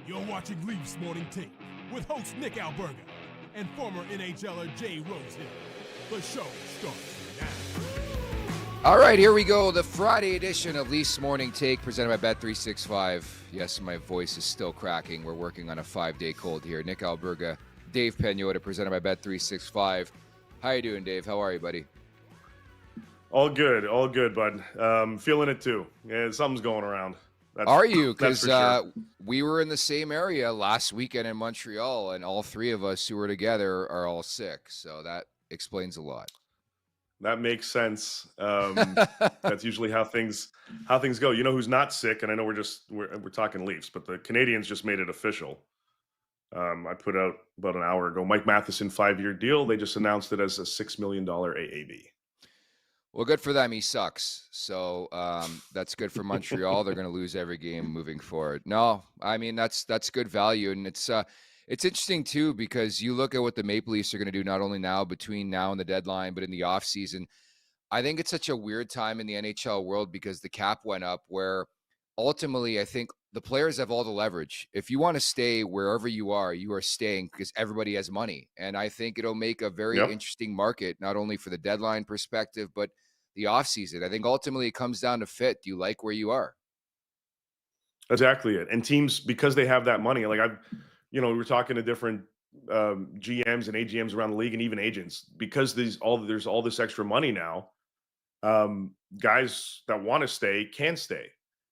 You're watching Leafs Morning Take with host Nick Alberga and former NHLer Jay Rosehill. The show starts now. All right, here we go. The Friday edition of Leafs Morning Take presented by Bet365. Yes, my voice is still cracking. We're working on a 5-day cold here. Nick Alberga, Dave Pagnotta, presented by Bet365. How you doing, Dave? How are you, buddy? All good, bud. Feeling it too. Yeah, something's going around. Are you? Because sure. we were in the same area last weekend in Montreal, and all three of us who were together are all sick. So that explains a lot. That makes sense. That's usually how things go. You know who's not sick? And I know we're talking Leafs, but the Canadians just made it official. I put out about an hour ago. Mike Matheson 5-year deal. They just announced it as a $6 million AAV. Well, good for them. He sucks. So that's good for Montreal. They're going to lose every game moving forward. No, I mean, that's good value. And it's interesting, too, because you look at what the Maple Leafs are going to do, not only now between now and the deadline, but in the offseason. I think it's such a weird time in the NHL world because the cap went up where ultimately I think the players have all the leverage. If you want to stay wherever you are staying because everybody has money. And I think it'll make a very interesting market, not only for the deadline perspective, but the offseason. I think ultimately it comes down to fit. Do you like where you are? Exactly it. And teams, because they have that money, like we were talking to different GMs and AGMs around the league and even agents, because there's all this extra money now, guys that want to stay can stay.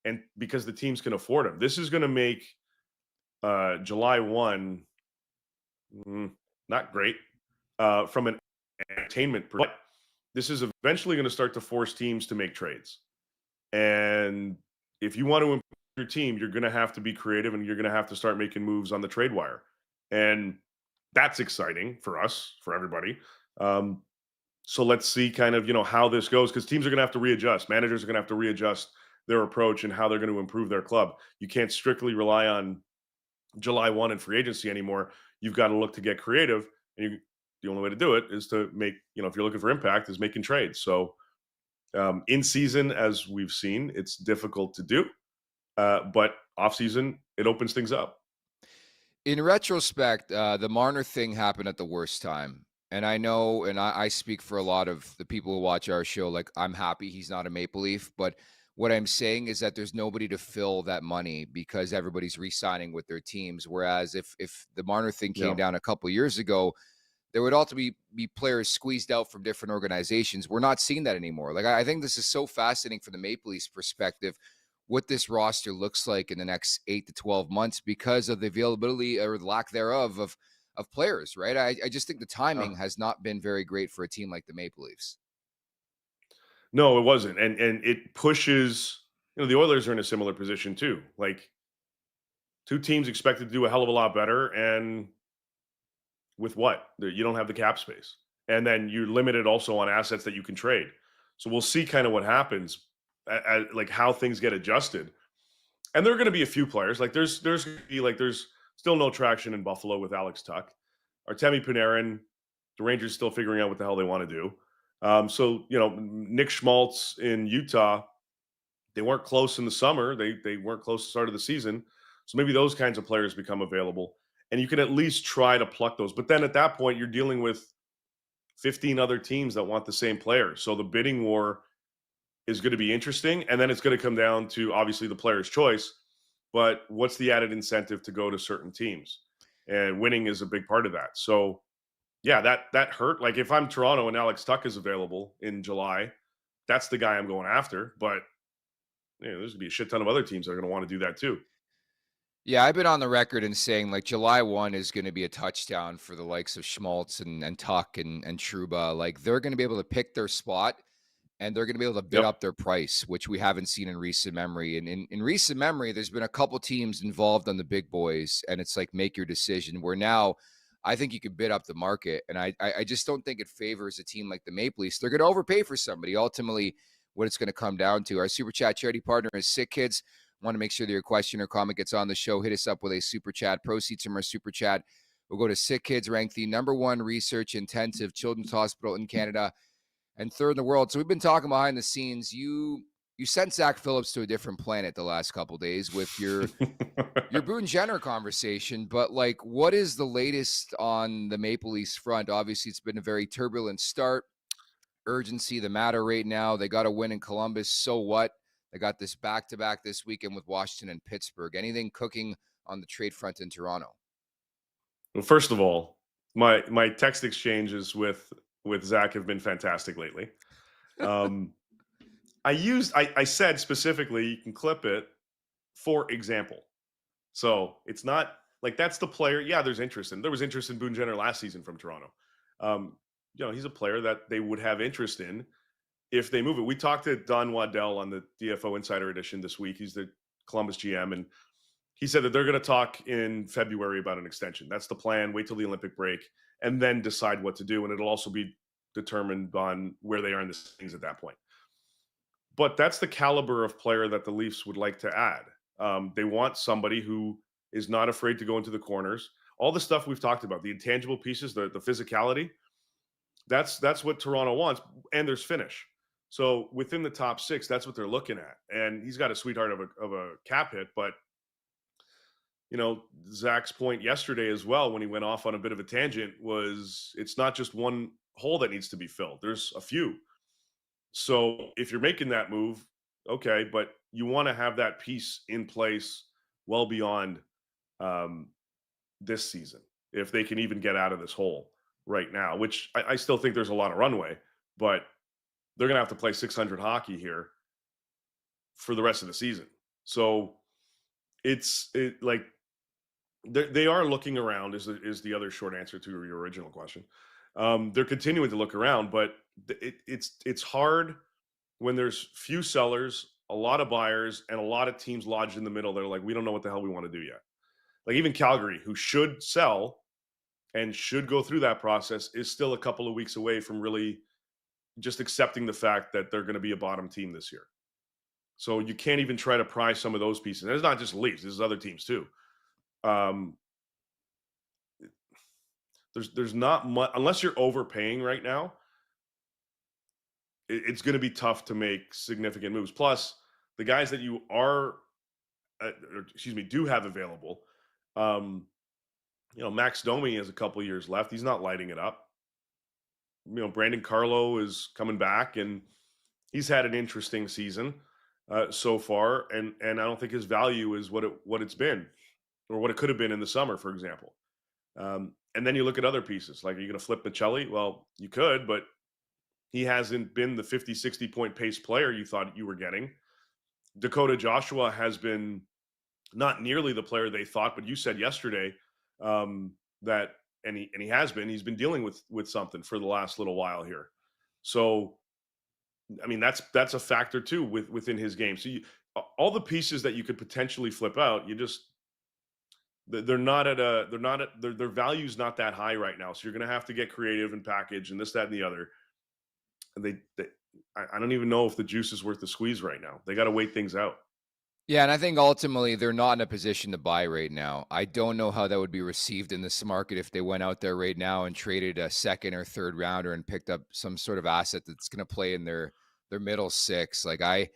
And because the teams can afford them. This is going to make July 1 not great from an entertainment perspective. This is eventually going to start to force teams to make trades. And if you want to improve your team, you're going to have to be creative and you're going to have to start making moves on the trade wire. And that's exciting for us, for everybody. So let's see kind of, how this goes, because teams are going to have to readjust. Managers are going to have to readjust their approach and how they're going to improve their club. You can't strictly rely on July 1 and free agency anymore. You've got to look to get creative. And the only way to do it is to make, if you're looking for impact, is making trades. So in season, as we've seen, it's difficult to do. But off season, it opens things up. In retrospect, the Marner thing happened at the worst time. And I know, and I speak for a lot of the people who watch our show, like I'm happy he's not a Maple Leaf, but what I'm saying is that there's nobody to fill that money because everybody's re-signing with their teams. Whereas if the Marner thing came down a couple of years ago, there would ultimately be players squeezed out from different organizations. We're not seeing that anymore. Like I think this is so fascinating from the Maple Leafs perspective, what this roster looks like in the next 8 to 12 months because of the availability or lack thereof of players, right? I just think the timing has not been very great for a team like the Maple Leafs. No, it wasn't. And it pushes, the Oilers are in a similar position too. Like two teams expected to do a hell of a lot better. And with what? You don't have the cap space. And then you're limited also on assets that you can trade. So we'll see kind of what happens, like how things get adjusted. And there are going to be a few players. Like there's still no traction in Buffalo with Alex Tuck. Artemi Panarin, the Rangers still figuring out what the hell they want to do. So, Nick Schmaltz in Utah, they weren't close in the summer. They weren't close to the start of the season. So maybe those kinds of players become available. And you can at least try to pluck those. But then at that point, you're dealing with 15 other teams that want the same player. So the bidding war is going to be interesting. And then it's going to come down to, obviously, the player's choice. But what's the added incentive to go to certain teams? And winning is a big part of that. So, yeah, that hurt. Like if I'm Toronto and Alex Tuck is available in July, that's the guy I'm going after. But there's going to be a shit ton of other teams that are going to want to do that too. Yeah, I've been on the record in saying like July 1 is going to be a touchdown for the likes of Schmaltz and Tuck and Trouba. Like they're going to be able to pick their spot and they're going to be able to bid up their price, which we haven't seen in recent memory. And in recent memory, there's been a couple teams involved on the big boys and it's like make your decision where now I think you could bid up the market. And I just don't think it favors a team like the Maple Leafs. They're going to overpay for somebody. Ultimately, what it's going to come down to. Our Super Chat charity partner is Sick Kids. Want to make sure that your question or comment gets on the show, hit us up with a Super Chat. Proceeds from our Super Chat will go to Sick Kids, ranked the #1 research-intensive children's hospital in Canada and third in the world. So we've been talking behind the scenes. You you sent Zach Phillips to a different planet the last couple days with your Boone Jenner conversation. But like, what is the latest on the Maple Leafs front? Obviously, it's been a very turbulent start. Urgency, the matter right now. They got to win in Columbus. So what? They got this back-to-back this weekend with Washington and Pittsburgh. Anything cooking on the trade front in Toronto? Well, first of all, my text exchanges with Zach have been fantastic lately. I said specifically, you can clip it, for example. So it's not like that's the player. Yeah, there was interest in Boone Jenner last season from Toronto. He's a player that they would have interest in if they move it. We talked to Don Waddell on the DFO Insider Edition this week. He's the Columbus GM, and he said that they're going to talk in February about an extension. That's the plan. Wait till the Olympic break and then decide what to do. And it'll also be determined on where they are in the things at that point. But that's the caliber of player that the Leafs would like to add. They want somebody who is not afraid to go into the corners. All the stuff we've talked about, the intangible pieces, the physicality, that's what Toronto wants. And there's finish. So within the top six, that's what they're looking at. And he's got a sweetheart of a cap hit. But, Zach's point yesterday as well, when he went off on a bit of a tangent, was it's not just one hole that needs to be filled. There's a few. So if you're making that move, okay, but you want to have that piece in place well beyond this season, if they can even get out of this hole right now, which I still think there's a lot of runway, but they're going to have to play 600 hockey here for the rest of the season. So they are looking around is the other short answer to your original question. They're continuing to look around, but it's hard when there's few sellers, a lot of buyers, and a lot of teams lodged in the middle. They're like, we don't know what the hell we want to do yet. Like even Calgary, who should sell and should go through that process, is still a couple of weeks away from really just accepting the fact that they're going to be a bottom team this year. So you can't even try to pry some of those pieces. And it's not just Leafs, this is other teams too. There's not much, unless you're overpaying right now. It's going to be tough to make significant moves. Plus, the guys that you do have available, Max Domi has a couple years left. He's not lighting it up. Brandon Carlo is coming back, and he's had an interesting season so far. And I don't think his value is what it's been, or what it could have been in the summer, for example. And then you look at other pieces. Like, are you going to flip Michelli? Well, you could, but he hasn't been the 50, 60-point pace player you thought you were getting. Dakota Joshua has been not nearly the player they thought, but you said yesterday that, and he has been, he's been dealing with something for the last little while here. So, I mean, that's a factor too within his game. So all the pieces that you could potentially flip out, their value's not that high right now. So you're going to have to get creative and package and this, that, and the other. And I don't even know if the juice is worth the squeeze right now. They got to wait things out. Yeah, and I think ultimately they're not in a position to buy right now. I don't know how that would be received in this market if they went out there right now and traded a second or third rounder and picked up some sort of asset that's going to play in their middle six. Like I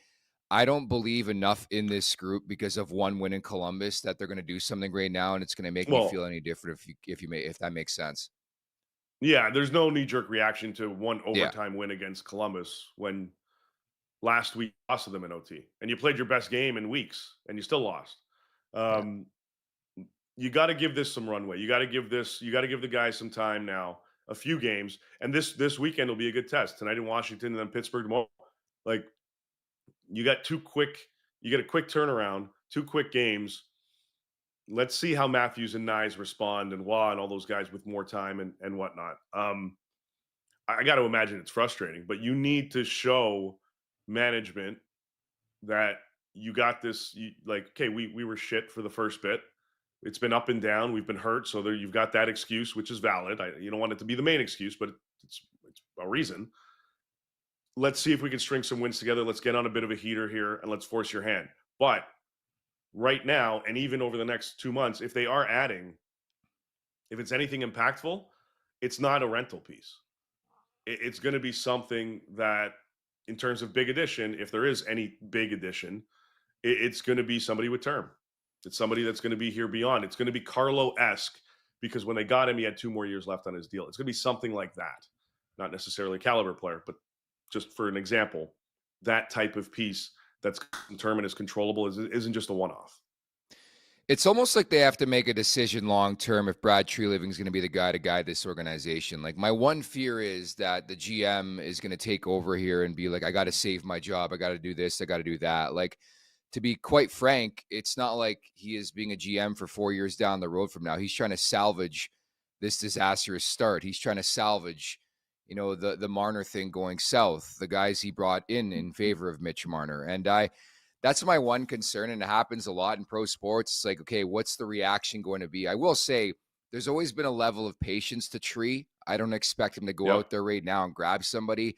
don't believe enough in this group because of one win in Columbus that they're going to do something right now, and it's going to make me feel any different if that makes sense. Yeah, there's no knee-jerk reaction to one overtime win against Columbus when last week you lost to them in OT, and you played your best game in weeks, and you still lost. You got to give this some runway. You got to give the guys some time now, a few games, and this weekend will be a good test. Tonight in Washington and then Pittsburgh tomorrow. Like, you get a quick turnaround, 2 quick games. Let's see how Matthews and Nyes respond, and Waugh and all those guys with more time and whatnot. I got to imagine it's frustrating, but you need to show management that you got this. Okay, we were shit for the first bit. It's been up and down. We've been hurt. So you've got that excuse, which is valid. You don't want it to be the main excuse, but it's a reason. Let's see if we can string some wins together. Let's get on a bit of a heater here, and let's force your hand. But right now, and even over the next 2 months, if they are adding, if it's anything impactful, it's not a rental piece. It's going to be something that in terms of big addition, if there is any big addition, it's going to be somebody with term. It's somebody that's going to be here beyond. It's going to be Carlo-esque, because when they got him, he had 2 more years left on his deal. It's going to be something like that. Not necessarily a caliber player, but just for an example, that type of piece that's term and is controllable isn't just a one-off. It's almost like they have to make a decision long term if Brad Treliving is going to be the guy to guide this organization. Like, my one fear is that the GM is going to take over here and be like, I got to save my job. I got to do this. I got to do that. Like, to be quite frank, it's not like he is being a GM for 4 years down the road from now. He's trying to salvage this disastrous start. He's trying to salvage, the Marner thing going south, the guys he brought in favor of Mitch Marner. And that's my one concern, and it happens a lot in pro sports. It's like, okay, what's the reaction going to be? I will say there's always been a level of patience to Tree. I don't expect him to go out there right now and grab somebody.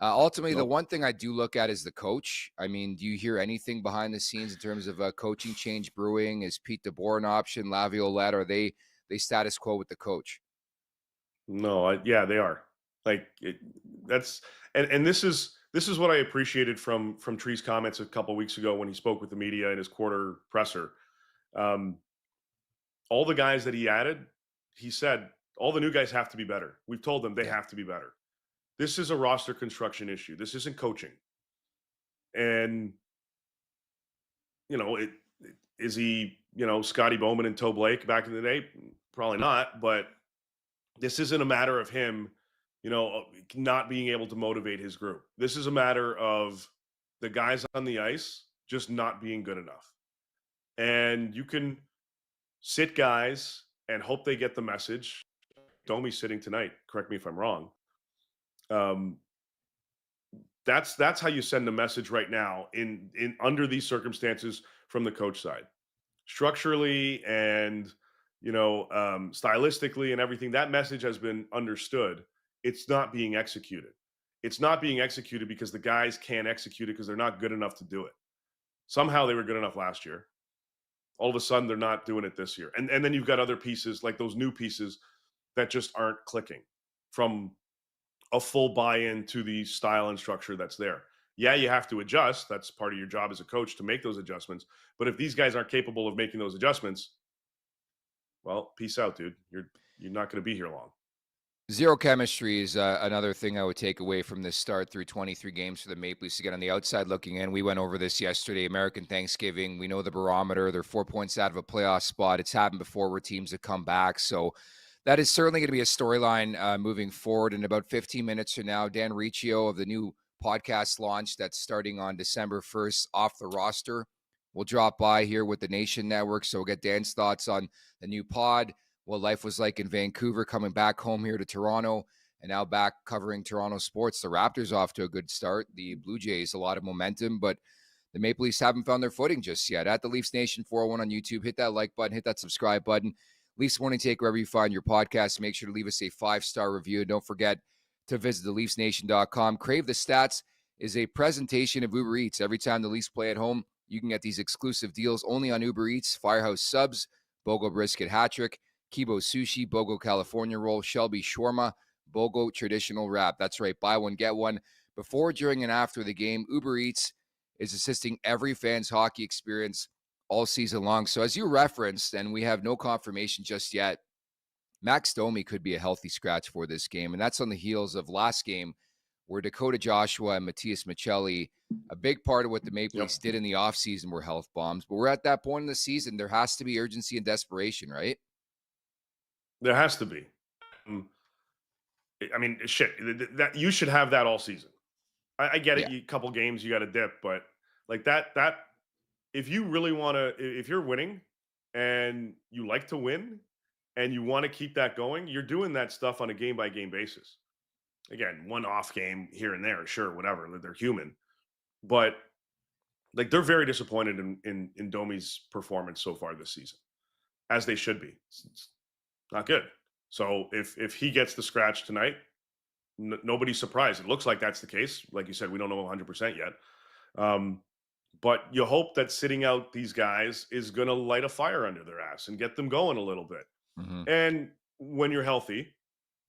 Ultimately, the one thing I do look at is the coach. I mean, do you hear anything behind the scenes in terms of a coaching change brewing? Is Pete DeBoer an option? Laviolette, are they status quo with the coach? No, they are. Like, and this is what I appreciated from Tree's comments a couple of weeks ago when he spoke with the media in his quarter presser. All the guys that he added, he said, all the new guys have to be better. We've told them they have to be better. This is a roster construction issue. This isn't coaching. And, is he, Scotty Bowman and Toe Blake back in the day? Probably not. But this isn't a matter of him, not being able to motivate his group. This is a matter of the guys on the ice just not being good enough. And you can sit guys and hope they get the message. Domi's sitting tonight. Correct me if I'm wrong. That's how you send a message right now in under these circumstances from the coach side, structurally and stylistically and everything. That message has been understood. It's not being executed. It's not being executed because the guys can't execute it because they're not good enough to do it. Somehow they were good enough last year. All of a sudden they're not doing it this year. And then you've got other pieces, like those new pieces, that just aren't clicking from a full buy-in to the style and structure that's there. Yeah, you have to adjust. That's part of your job as a coach, to make those adjustments. But if these guys aren't capable of making those adjustments, well, peace out, dude. You're not going to be here long. Zero chemistry is another thing I would take away from this start through 23 games for the Maple Leafs. Again, on the outside looking in, we went over this yesterday. American Thanksgiving, we know the barometer. They're 4 points out of a playoff spot. It's happened before where teams have come back. So that is certainly going to be a storyline moving forward. In about 15 minutes from now, Dan Riccio of the new podcast launch that's starting on December 1st, Off the Roster, will drop by here with the Nation Network. So we'll get Dan's thoughts on the new pod, what life was like in Vancouver, coming back home here to Toronto, and now back covering Toronto sports. The Raptors off to a good start. The Blue Jays, a lot of momentum, but the Maple Leafs haven't found their footing just yet. At the Leafs Nation 401 on YouTube, hit that like button, hit that subscribe button. Leafs Morning Take, wherever you find your podcast. Make sure to leave us a 5-star review. And don't forget to visit theleafsnation.com. Crave the Stats is a presentation of Uber Eats. Every time the Leafs play at home, you can get these exclusive deals only on Uber Eats. Firehouse Subs, Bogo Brisket Hat-Trick, Kibo Sushi, Bogo California Roll, Shelby Shawarma, Bogo Traditional Wrap. That's right, buy one, get one. Before, during, and after the game, Uber Eats is assisting every fan's hockey experience all season long. So as you referenced, and we have no confirmation just yet, Max Domi could be a healthy scratch for this game. And that's on the heels of last game where Dakota Joshua and Matthias Michelli, a big part of what the Maple Leafs did in the offseason were health bombs. But we're at that point in the season. There has to be urgency and desperation, right? There has to be. I mean, shit, that you should have that all season. I get it. A couple games, you got to dip, but like that, if you really want to, if you're winning and you like to win and you want to keep that going, you're doing that stuff on a game by game basis. Again, one off game here and there, sure, whatever. They're human, but like they're very disappointed in Domi's performance so far this season, as they should be. It's not good. So if he gets the scratch tonight, nobody's surprised. It looks like that's the case. Like you said, we don't know 100% yet. But you hope that sitting out these guys is going to light a fire under their ass and get them going a little bit. Mm-hmm. And when you're healthy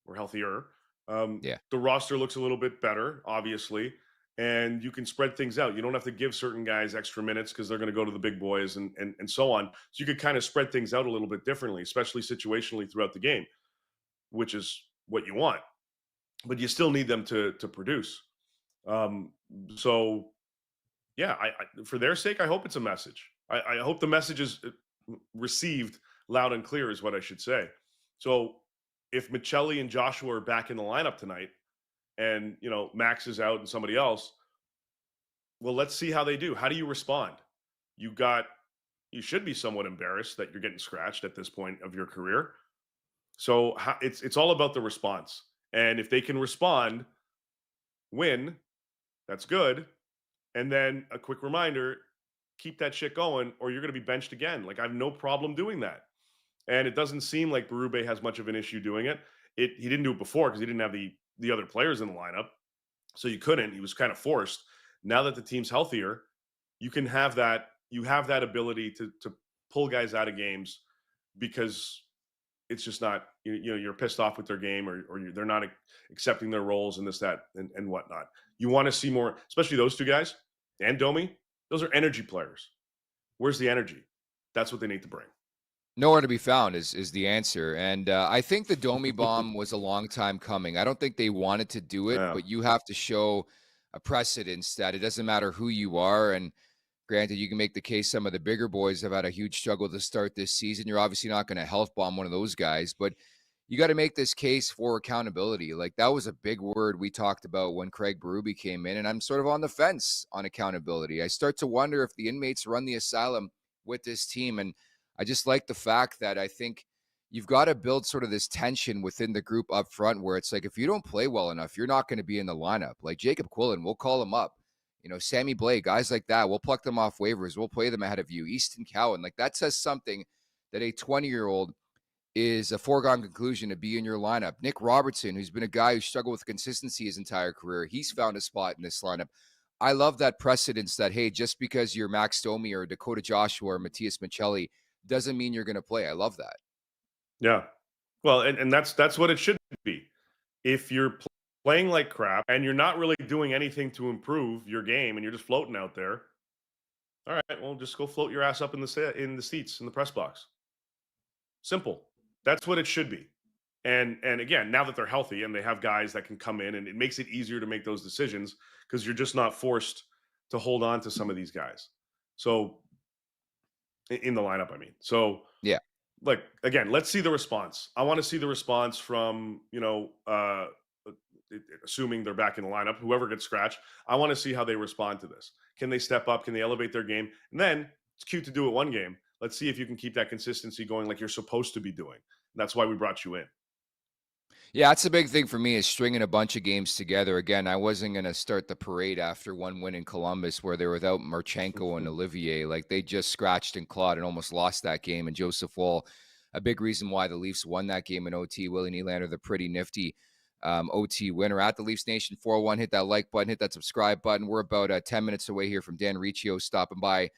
or healthier, the roster looks a little bit better, obviously. and you can spread things out. You don't have to give certain guys extra minutes because they're going to go to the big boys and so on. So you could kind of spread things out a little bit differently, especially situationally throughout the game, which is what you want. But you still need them to produce. So yeah, for their sake, I hope it's a message. I hope the message is received loud and clear, is what I should say. So if Michelli and Joshua are back in the lineup tonight, and Max is out and somebody else, well, let's see how they do. How do you respond? You should be somewhat embarrassed that you're getting scratched at this point of your career. So it's all about the response. And if they can respond, win, that's good. And then a quick reminder, keep that shit going, or you're going to be benched again. Like, I have no problem doing that. And it doesn't seem like Berube has much of an issue doing it. He didn't do it before because he didn't have the other players in the lineup. So you couldn't. He was kind of forced. Now that the team's healthier, you can have that. You have that ability to pull guys out of games because it's just not, you're pissed off with their game, or they're not accepting their roles and this, that, and whatnot. You want to see more, especially those two guys and Domi. Those are energy players. Where's the energy? That's what they need to bring. Nowhere to be found is the answer. And I think the Domi bomb was a long time coming. I don't think they wanted to do it, but you have to show a precedence that it doesn't matter who you are. And granted, you can make the case some of the bigger boys have had a huge struggle to start this season. You're obviously not going to health bomb one of those guys, but you got to make this case for accountability. Like, that was a big word we talked about when Craig Berube came in, and I'm sort of on the fence on accountability. I start to wonder if the inmates run the asylum with this team, and I just like the fact that I think you've got to build sort of this tension within the group up front where it's like, if you don't play well enough, you're not going to be in the lineup. Like Jacob Quillen, we'll call him up. Sammy Blake, guys like that, we'll pluck them off waivers. We'll play them ahead of you. Easton Cowan, like, that says something that a 20-year-old is a foregone conclusion to be in your lineup. Nick Robertson, who's been a guy who struggled with consistency his entire career, he's found a spot in this lineup. I love that precedence that, hey, just because you're Max Domi or Dakota Joshua or Matthias Michelli doesn't mean you're going to play. I love that. Yeah. Well, and that's what it should be. If you're playing like crap and you're not really doing anything to improve your game and you're just floating out there, all right, well, just go float your ass up in the seats in the press box. Simple. That's what it should be. And again, now that they're healthy and they have guys that can come in, and it makes it easier to make those decisions because you're just not forced to hold on to some of these guys. So in the lineup, I mean. So yeah. Like, again, let's see the response. I want to see the response from, assuming they're back in the lineup, whoever gets scratched. I want to see how they respond to this. Can they step up? Can they elevate their game? And then it's cute to do it one game. Let's see if you can keep that consistency going like you're supposed to be doing. And that's why we brought you in. Yeah, that's a big thing for me, is stringing a bunch of games together. Again, I wasn't going to start the parade after one win in Columbus where they were without Marchenko and Olivier. Like, they just scratched and clawed and almost lost that game. And Joseph Woll, a big reason why the Leafs won that game in OT. Willie Nylander, the pretty nifty OT winner. At the Leafs Nation 401, hit that like button, hit that subscribe button. We're about 10 minutes away here from Dan Riccio stopping by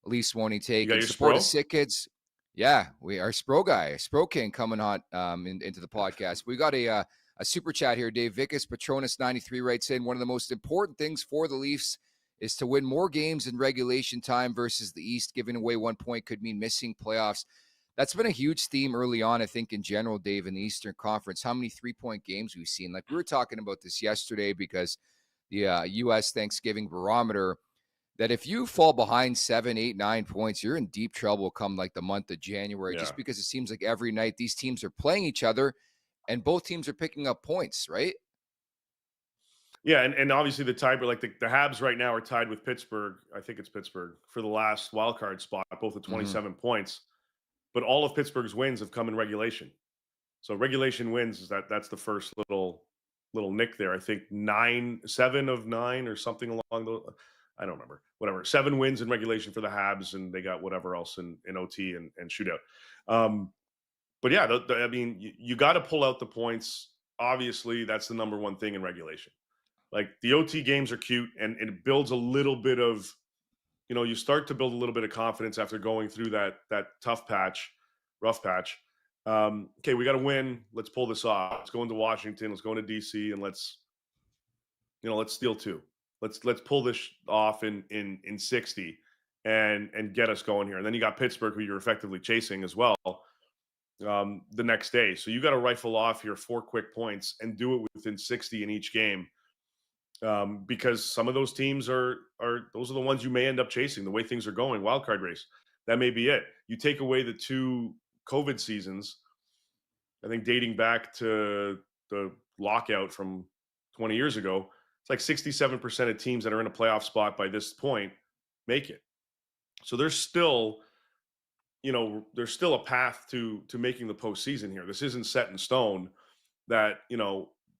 Leafs Morning Take. You got your support Spro? of Sick Kids. Yeah, we are Spro guy, Spro King coming on into the podcast. We got a super chat here. Dave Vickus, Patronus 93 writes in, one of the most important things for the Leafs is to win more games in regulation time versus the East. Giving away 1 point could mean missing playoffs. That's been a huge theme early on, I think, in general, Dave, in the Eastern Conference. How many 3-point games we've seen? Like, we were talking about this yesterday because the U.S. Thanksgiving barometer, that if you fall behind 7, 8, 9 points, you're in deep trouble come like the month of January, just because it seems like every night these teams are playing each other and both teams are picking up points, right? Yeah, and obviously the tie, like the Habs right now are tied with Pittsburgh. I think it's Pittsburgh for the last wild card spot, both at 27 points. But all of Pittsburgh's wins have come in regulation. So regulation wins, that's the first little nick there. I think 7 of 9 or something along those. I don't remember. Whatever. 7 wins in regulation for the Habs, and they got whatever else in OT and shootout. But yeah, I mean, you got to pull out the points. Obviously, that's the number one thing in regulation. Like, the OT games are cute, and it builds a little bit of, you start to build a little bit of confidence after going through that rough patch. Okay, we got to win. Let's pull this off. Let's go into Washington. Let's go into DC, and let's steal 2. Let's pull this off in 60 and get us going here. And then you got Pittsburgh, who you're effectively chasing as well, the next day. So you got to rifle off your 4 quick points and do it within 60 in each game, because some of those teams are those are the ones you may end up chasing. The way things are going, wild card race, that may be it. You take away the 2 COVID seasons, I think dating back to the lockout from 20 years ago, it's like 67% of teams that are in a playoff spot by this point make it. So there's still, there's still a path to making the postseason here. This isn't set in stone that,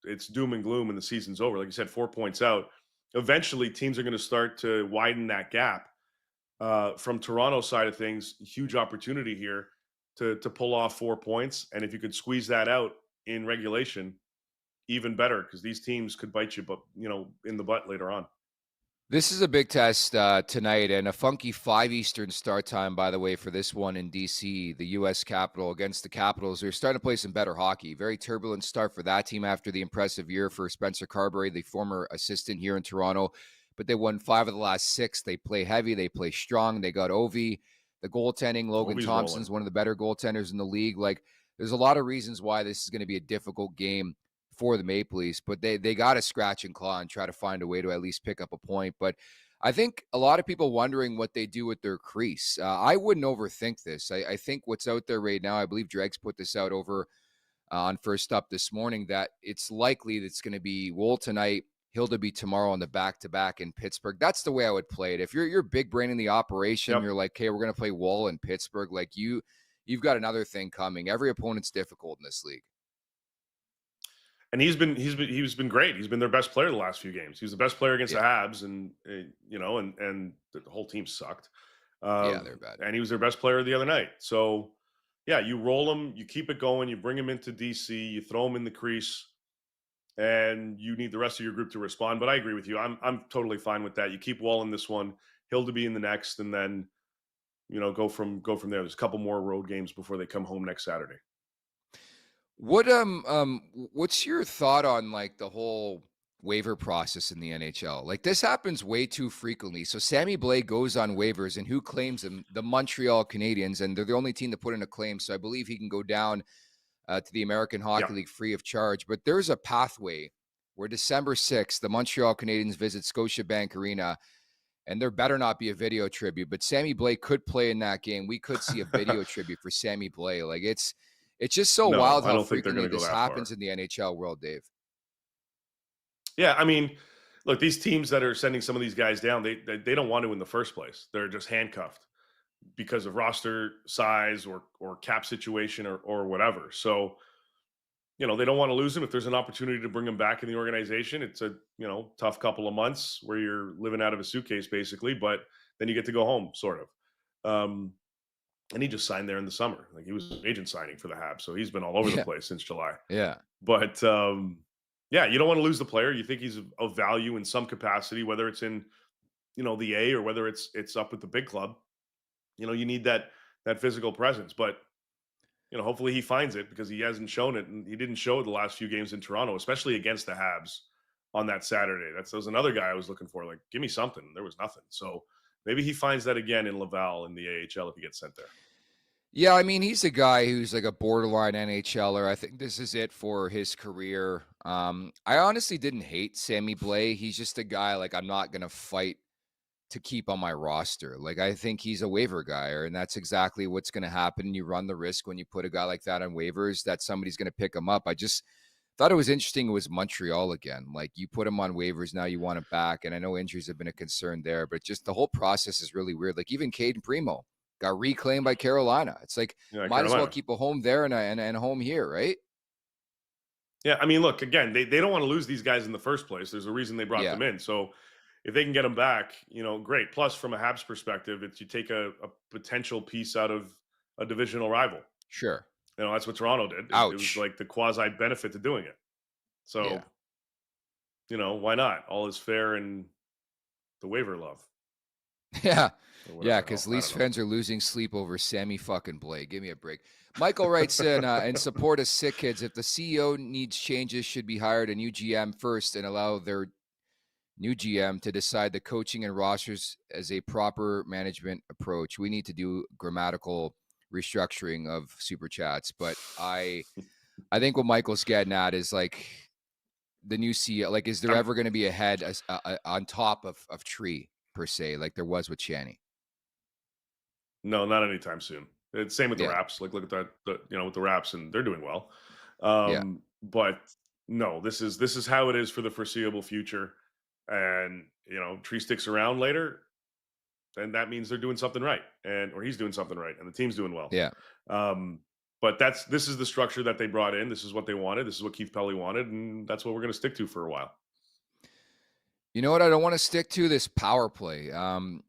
it's doom and gloom and the season's over. Like you said, 4 points out. Eventually, teams are going to start to widen that gap. From Toronto's side of things, huge opportunity here to pull off 4 points. And if you could squeeze that out in regulation, even better, because these teams could bite you, but in the butt later on. This is a big test tonight, and a funky 5 Eastern start time, by the way, for this one in D.C., the U.S. Capitol against the Capitals. They're starting to play some better hockey. Very turbulent start for that team after the impressive year for Spencer Carberry, the former assistant here in Toronto. But they won 5 of the last 6. They play heavy. They play strong. They got Ovi. The goaltending, Logan Ovi's Thompson's rolling. one of the better goaltenders in the league. Like, there's a lot of reasons why this is going to be a difficult game for the Maple Leafs, but they got to scratch and claw and try to find a way to at least pick up a point. But I think a lot of people wondering what they do with their crease. I wouldn't overthink this. I think what's out there right now, I believe Dregs put this out over on First Up this morning, that it's likely that it's going to be Wool tonight, Hildaby tomorrow on the back-to-back in Pittsburgh. That's the way I would play it. If you're big brain in the operation, You're like, hey, we're going to play Wool in Pittsburgh. Like you've got another thing coming. Every opponent's difficult in this league. And he's been great. He's been their best player the last few games. He was the best player against the Habs, and and the whole team sucked. They're bad. And he was their best player the other night. So, you roll him, you keep it going, you bring him into DC, you throw him in the crease, and you need the rest of your group to respond. But I agree with you. I'm totally fine with that. You keep Wall in this one, Hildaby in the next, and then go from there. There's a couple more road games before they come home next Saturday. What's your thought on like the whole waiver process in the NHL? Like this happens way too frequently. So Sammy Blais goes on waivers, and who claims him? The Montreal Canadiens, and they're the only team to put in a claim. So I believe he can go down to the American Hockey League free of charge. But there's a pathway where December 6th, the Montreal Canadiens visit Scotiabank Arena, and there better not be a video tribute. But Sammy Blais could play in that game. We could see a video tribute for Sammy Blais. Like it's just so wild how frequently this happens in the NHL world, Dave. Yeah, I mean, look, these teams that are sending some of these guys down, they don't want to in the first place. They're just handcuffed because of roster size or cap situation or whatever. So, they don't want to lose him. If there's an opportunity to bring him back in the organization, it's a, tough couple of months where you're living out of a suitcase basically, but then you get to go home sort of. And he just signed there in the summer. Like he was an agent signing for the Habs. So he's been all over the place since July. Yeah. But you don't want to lose the player. You think he's of value in some capacity, whether it's in, the A or whether it's up with the big club. You need that physical presence. But, hopefully he finds it, because he hasn't shown it. And he didn't show it the last few games in Toronto, especially against the Habs on that Saturday. That was another guy I was looking for. Like, give me something. There was nothing. So maybe he finds that again in Laval in the AHL if he gets sent there. Yeah, I mean, he's a guy who's like a borderline NHLer. I think this is it for his career. I honestly didn't hate Sammy Blais. He's just a guy, like, I'm not going to fight to keep on my roster. Like, I think he's a waiver guy, and that's exactly what's going to happen. You run the risk when you put a guy like that on waivers that somebody's going to pick him up. I just thought it was interesting it was Montreal again. Like, you put him on waivers, now you want him back, and I know injuries have been a concern there, but just the whole process is really weird. Like, even Caden Primo got reclaimed by Carolina. It's like, might as well keep a home there and a home here, right? Yeah, I mean, look, again, they don't want to lose these guys in the first place. There's a reason they brought them in. So if they can get them back, great. Plus, from a Habs perspective, it's you take a potential piece out of a divisional rival. Sure. That's what Toronto did. It was like the quasi benefit to doing it. So, why not? All is fair in the waiver love. Yeah. Yeah, because Leafs fans are losing sleep over Sammy fucking Blais. Give me a break. Michael writes in support of Sick Kids. If the CEO needs changes, should be hired a new GM first and allow their new GM to decide the coaching and rosters as a proper management approach. We need to do grammatical restructuring of super chats. But I think what Michael's getting at is like the new CEO. Like, is there ever going to be a head on top of Tree per se, like there was with Shanny? No, not anytime soon. It's same with the Raps. Like, look at that, with the Raps, and they're doing well. But no, this is how it is for the foreseeable future. And Tree sticks around later, then that means they're doing something right, or he's doing something right, and the team's doing well. Yeah. But this is the structure that they brought in. This is what they wanted. This is what Keith Pelly wanted, and that's what we're going to stick to for a while. You know what? I don't want to stick to this power play.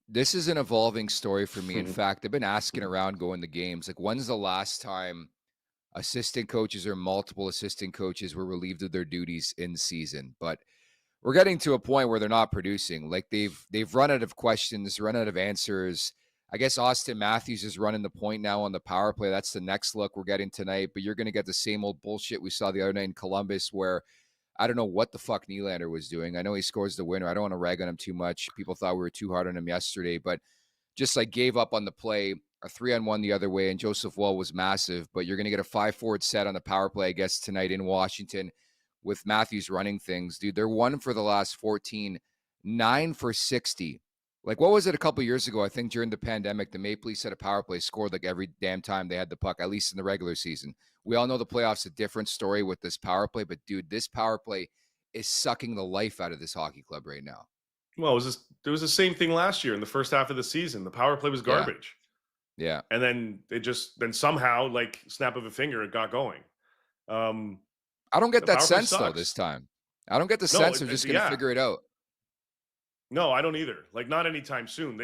This is an evolving story for me. In fact, I've been asking around going to games. Like, when's the last time assistant coaches or multiple assistant coaches were relieved of their duties in season? But we're getting to a point where they're not producing. Like, they've run out of questions, run out of answers. I guess Austin Matthews is running the point now on the power play. That's the next look we're getting tonight. But you're going to get the same old bullshit we saw the other night in Columbus, where I don't know what the fuck Nylander was doing. I know he scores the winner. I don't want to rag on him too much. People thought we were too hard on him yesterday, but just like gave up on the play, a 3-on-1 the other way, and Joseph Wall was massive. But you're going to get a 5-forward set on the power play, I guess, tonight in Washington with Matthews running things. Dude, they're 1 for the last 14, 9 for 60. Like, what was it a couple years ago? I think during the pandemic, the Maple Leafs had a power play, scored like every damn time they had the puck, at least in the regular season. We all know the playoffs a different story with this power play, but dude, this power play is sucking the life out of this hockey club right now. Well, it was the same thing last year in the first half of the season. The power play was garbage. Yeah. And then somehow, like snap of a finger, it got going. I don't get that sense though this time. I don't get the sense they're just going to figure it out. No, I don't either. Like, not anytime soon.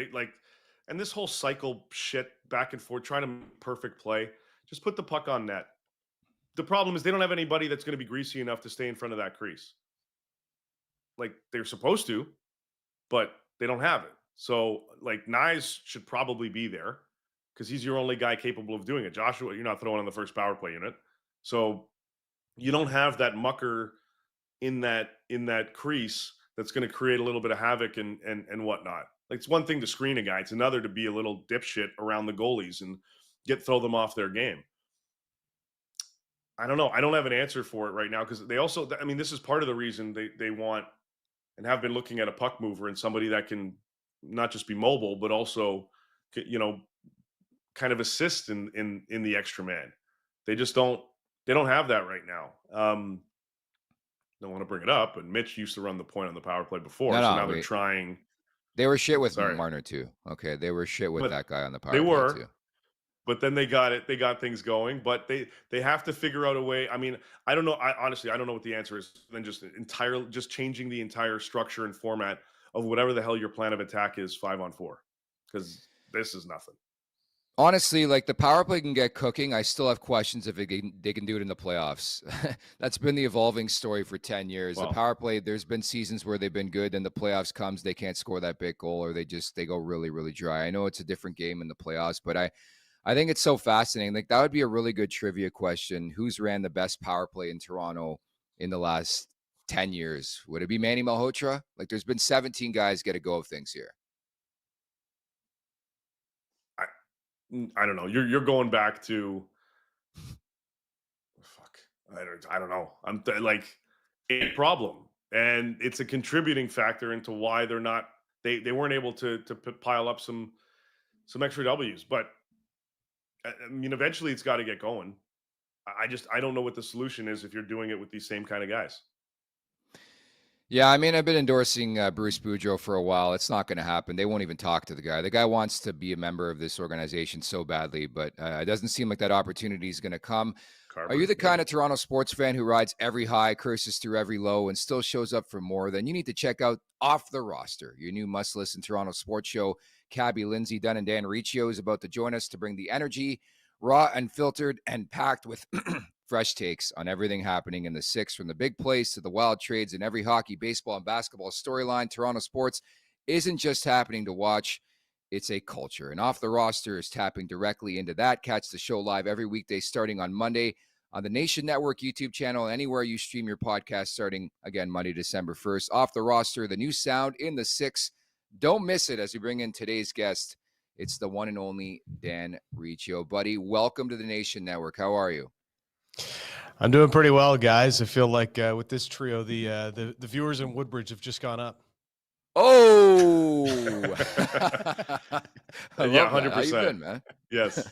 And this whole cycle shit back and forth, trying to make perfect play, just put the puck on net. The problem is they don't have anybody that's going to be greasy enough to stay in front of that crease. Like, they're supposed to, but they don't have it. So, like, Nyes should probably be there because he's your only guy capable of doing it. Joshua, you're not throwing on the first power play unit. So you don't have that mucker in that crease that's going to create a little bit of havoc and whatnot. Like, it's one thing to screen a guy. It's another to be a little dipshit around the goalies and throw them off their game. I don't know. I don't have an answer for it right now because they also, I mean, this is part of the reason they want and have been looking at a puck mover and somebody that can not just be mobile, but also, kind of assist in the extra man. They just don't have that right now. Don't want to bring it up, but Mitch used to run the point on the power play before. Now they're trying. They were shit with Marner too. Okay, they were shit with that guy on the power play. They were, too. But then they got things going. But they have to figure out a way. I mean, I don't know. Honestly, I don't know what the answer is. Then just changing the entire structure and format of whatever the hell your plan of attack is 5-on-4, because this is nothing. Honestly, like, the power play can get cooking. I still have questions if they can do it in the playoffs. That's been the evolving story for 10 years. The power play, there's been seasons where they've been good, then the playoffs comes, they can't score that big goal, or they go really, really dry. I know it's a different game in the playoffs, but I think it's so fascinating. Like, that would be a really good trivia question. Who's ran the best power play in Toronto in the last 10 years? Would it be Manny Malhotra? Like, there's been 17 guys get a go of things here. I don't know. You're going back to I don't know. I'm like a problem, and it's a contributing factor into why they're not. They weren't able to pile up some extra W's. But I mean, eventually it's got to get going. I don't know what the solution is if you're doing it with these same kind of guys. Yeah, I mean, I've been endorsing Bruce Boudreau for a while. It's not going to happen. They won't even talk to the guy. The guy wants to be a member of this organization so badly, but it doesn't seem like that opportunity is going to come. Are you the kind of Toronto sports fan who rides every high, curses through every low, and still shows up for more? Then you need to check out Off the Roster, your new must-listen Toronto sports show. Cabby, Lindsay Dunn, and Dan Riccio is about to join us to bring the energy, raw, unfiltered, and packed with fresh takes on everything happening in the six, from the big plays to the wild trades and every hockey, baseball, and basketball storyline. Toronto sports isn't just happening to watch, it's a culture. And Off the Roster is tapping directly into that. Catch the show live every weekday starting on Monday on the Nation Network YouTube channel, anywhere you stream your podcast, starting again Monday, December 1st. Off the Roster, the new sound in the six. Don't miss it as we bring in today's guest. It's the one and only Dan Riccio. Buddy, welcome to the Nation Network. How are you? I'm doing pretty well, guys. I feel like with this trio, the viewers in Woodbridge have just gone up. Oh, yeah, 100%. How you been, man? Yes.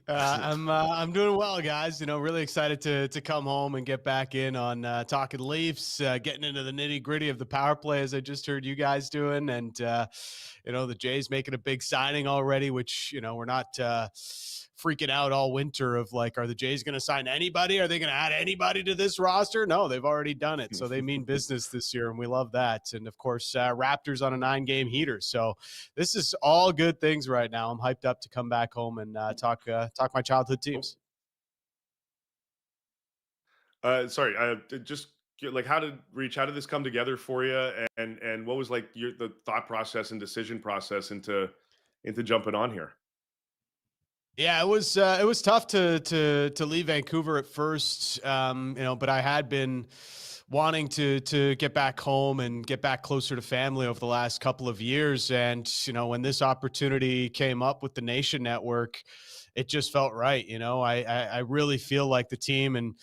I'm doing well, guys. Really excited to come home and get back in on talking Leafs, getting into the nitty gritty of the power play, as I just heard you guys doing, and the Jays making a big signing already, which we're not freaking out all winter of like, are the Jays going to sign anybody? Are they going to add anybody to this roster? No, they've already done it. So they mean business this year, and we love that. And of course, Raptors on a 9-game heater. So this is all good things right now. I'm hyped up to come back home and talk my childhood teams. Just like, how did this come together for you? And what was like the thought process and decision process into jumping on here? Yeah, it was tough to leave Vancouver at first, but I had been wanting to get back home and get back closer to family over the last couple of years. And, when this opportunity came up with the Nation Network, it just felt right. I really feel like the team and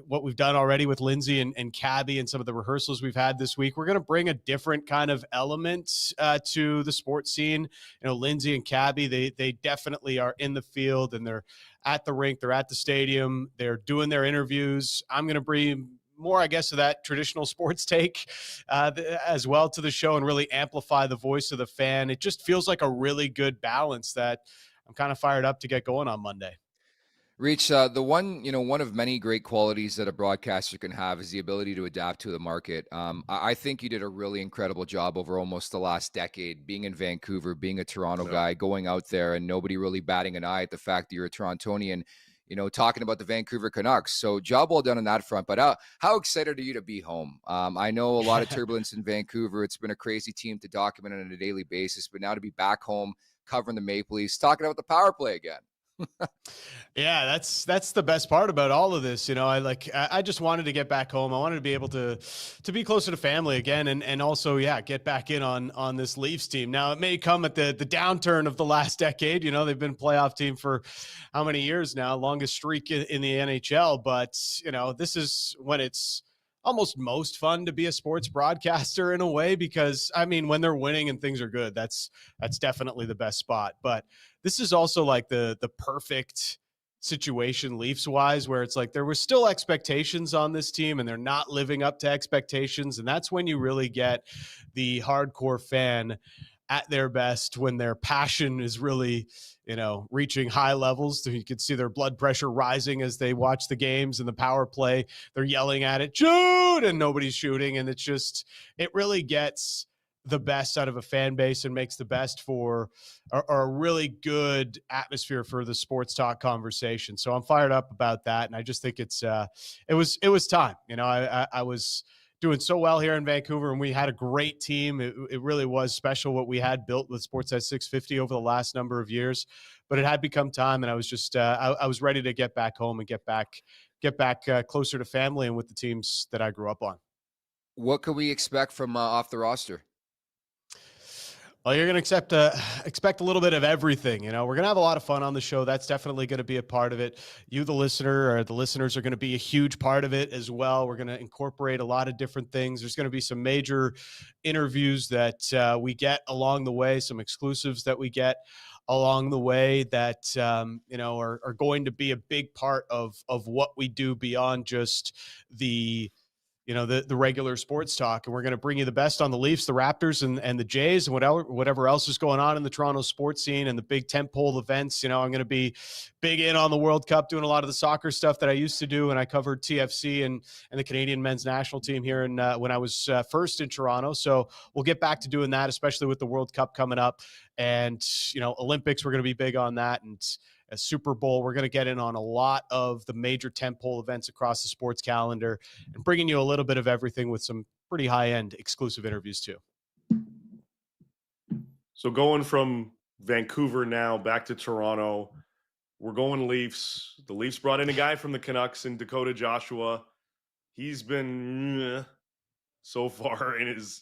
what we've done already with Lindsay and Cabby and some of the rehearsals we've had this week, we're going to bring a different kind of element to the sports scene. Lindsay and Cabby, they definitely are in the field and they're at the rink, they're at the stadium, they're doing their interviews. I'm going to bring more, I guess, of that traditional sports take as well to the show and really amplify the voice of the fan. It just feels like a really good balance that I'm kind of fired up to get going on Monday. Reach, one of many great qualities that a broadcaster can have is the ability to adapt to the market. I think you did a really incredible job over almost the last decade, being in Vancouver, being a Toronto guy, going out there and nobody really batting an eye at the fact that you're a Torontonian, talking about the Vancouver Canucks. So job well done on that front. But how excited are you to be home? I know a lot of turbulence in Vancouver. It's been a crazy team to document on a daily basis, but now to be back home, covering the Maple Leafs, talking about the power play again. Yeah, that's the best part about all of this. I just wanted to get back home. I wanted to be able to be closer to family again and also, get back in on this Leafs team. Now, it may come at the downturn of the last decade. They've been a playoff team for how many years now? Longest streak in the NHL. But, this is when it's almost most fun to be a sports broadcaster in a way, because when they're winning and things are good, that's definitely the best spot. But this is also like the perfect situation Leafs wise, where it's like there was still expectations on this team and they're not living up to expectations. And that's when you really get the hardcore fan at their best, when their passion is really, reaching high levels. You can see their blood pressure rising as they watch the games and the power play. They're yelling at it, shoot, and nobody's shooting. And it really gets the best out of a fan base and makes the best for a really good atmosphere for the sports talk conversation. So I'm fired up about that. And I just think it was time. I was doing so well here in Vancouver and we had a great team. It really was special what we had built with Sportsnet 650 over the last number of years, but it had become time. And I was just, I was ready to get back home and get back closer to family and with the teams that I grew up on. What could we expect from Off the Roster? Well, you're going to expect a little bit of everything. We're going to have a lot of fun on the show. That's definitely going to be a part of it. You, the listener, or the listeners are going to be a huge part of it as well. We're going to incorporate a lot of different things. There's going to be some major interviews that we get along the way, some exclusives that we get along the way that, are going to be a big part of what we do beyond just the regular sports talk. And we're going to bring you the best on the Leafs, the Raptors, and the Jays, and whatever else is going on in the Toronto sports scene and the big tentpole events. I'm going to be big in on the World Cup, doing a lot of the soccer stuff that I used to do. And I covered TFC and the Canadian men's national team here when I was first in Toronto. So we'll get back to doing that, especially with the World Cup coming up. And, Olympics, we're going to be big on that. And a Super Bowl. We're going to get in on a lot of the major tentpole events across the sports calendar and bringing you a little bit of everything with some pretty high-end exclusive interviews too. So going from Vancouver now back to Toronto, we're going Leafs. The Leafs brought in a guy from the Canucks in Dakota Joshua. He's been so far in his